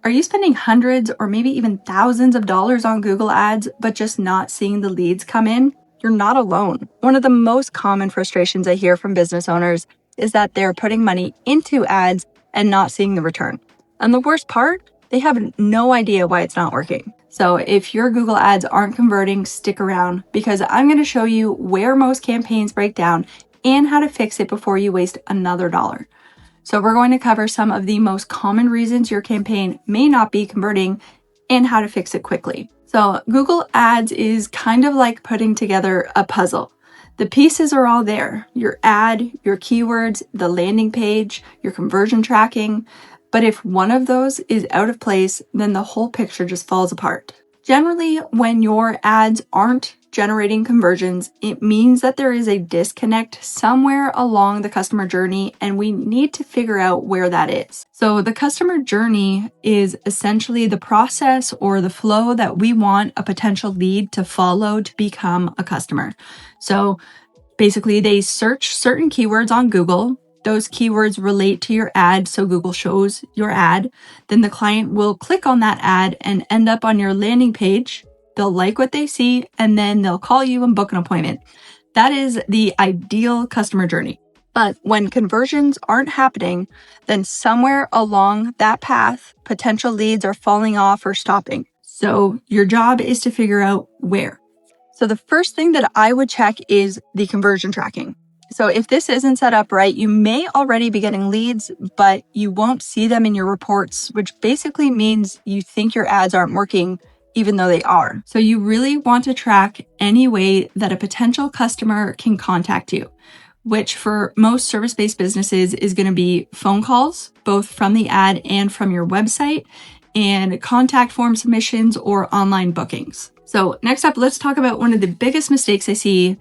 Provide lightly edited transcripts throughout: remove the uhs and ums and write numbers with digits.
Are you spending hundreds or maybe even thousands of dollars on Google Ads, but just not seeing the leads come in? You're not alone. One of the most common frustrations I hear from business owners is that they're putting money into ads and not seeing the return. And the worst part, they have no idea why it's not working. So if your Google Ads aren't converting, stick around because I'm going to show you where most campaigns break down and how to fix it before you waste another dollar. So we're going to cover some of the most common reasons your campaign may not be converting and how to fix it quickly. So Google Ads is kind of like putting together a puzzle. The pieces are all there: your ad, your keywords, the landing page, your conversion tracking. But if one of those is out of place, then the whole picture just falls apart. Generally, when your ads aren't generating conversions, it means that there is a disconnect somewhere along the customer journey, and we need to figure out where that is. So the customer journey is essentially the process or the flow that we want a potential lead to follow to become a customer. So basically, they search certain keywords on Google. Those keywords relate to your ad, so Google shows your ad. Then the client will click on that ad and end up on your landing page. They'll like what they see, and then they'll call you and book an appointment. That is the ideal customer journey. But when conversions aren't happening, then somewhere along that path, potential leads are falling off or stopping. So your job is to figure out where. So the first thing that I would check is the conversion tracking. So if this isn't set up right, you may already be getting leads, but you won't see them in your reports, which basically means you think your ads aren't working even though they are. So you really want to track any way that a potential customer can contact you, which for most service-based businesses is going to be phone calls, both from the ad and from your website, and contact form submissions or online bookings. So next up, let's talk about one of the biggest mistakes I see: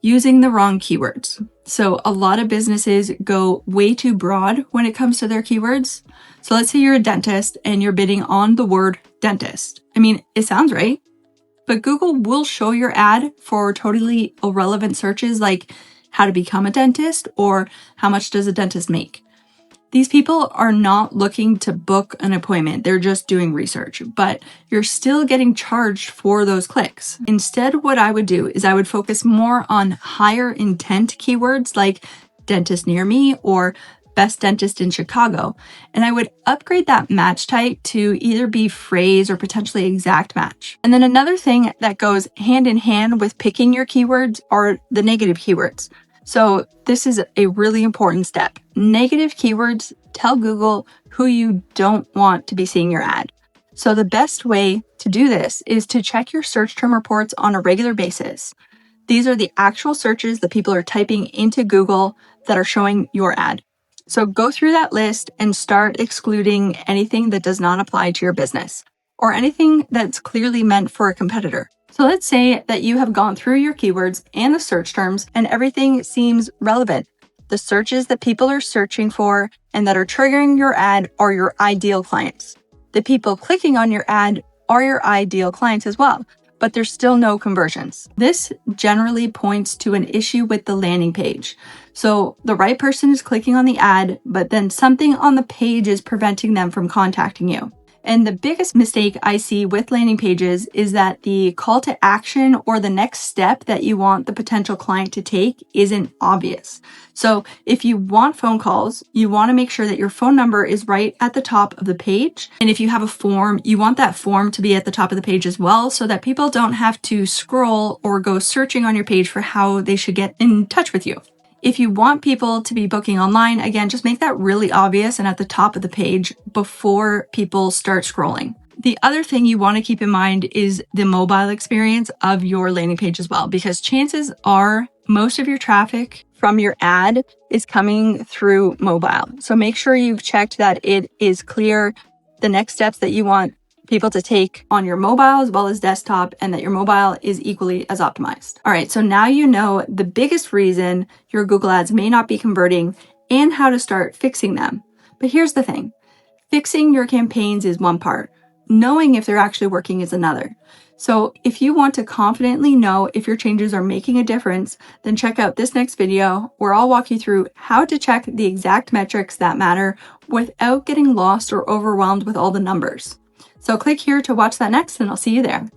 using the wrong keywords. So a lot of businesses go way too broad when it comes to their keywords. So let's say you're a dentist and you're bidding on the word dentist. I mean, it sounds right, but Google will show your ad for totally irrelevant searches like how to become a dentist or how much does a dentist make. These people are not looking to book an appointment. They're just doing research, but you're still getting charged for those clicks. Instead, what I would do is I would focus more on higher intent keywords like dentist near me or best dentist in Chicago. And I would upgrade that match type to either be phrase or potentially exact match. And then another thing that goes hand in hand with picking your keywords are the negative keywords. So this is a really important step. Negative keywords tell Google who you don't want to be seeing your ad. So the best way to do this is to check your search term reports on a regular basis. These are the actual searches that people are typing into Google that are showing your ad. So go through that list and start excluding anything that does not apply to your business or anything that's clearly meant for a competitor. So let's say that you have gone through your keywords and the search terms and everything seems relevant. The searches that people are searching for and that are triggering your ad are your ideal clients. The people clicking on your ad are your ideal clients as well, but there's still no conversions. This generally points to an issue with the landing page. So the right person is clicking on the ad, but then something on the page is preventing them from contacting you. And the biggest mistake I see with landing pages is that the call to action or the next step that you want the potential client to take isn't obvious. So if you want phone calls, you want to make sure that your phone number is right at the top of the page. And if you have a form, you want that form to be at the top of the page as well, so that people don't have to scroll or go searching on your page for how they should get in touch with you. If you want people to be booking online, again, just make that really obvious and at the top of the page before people start scrolling. The other thing you want to keep in mind is the mobile experience of your landing page as well, because chances are most of your traffic from your ad is coming through mobile. So make sure you've checked that it is clear the next steps that you want people to take on your mobile as well as desktop, and that your mobile is equally as optimized. All right, so now you know the biggest reason your Google Ads may not be converting and how to start fixing them. But here's the thing. Fixing your campaigns is one part. Knowing if they're actually working is another. So if you want to confidently know if your changes are making a difference, then check out this next video where I'll walk you through how to check the exact metrics that matter without getting lost or overwhelmed with all the numbers. So click here to watch that next, and I'll see you there.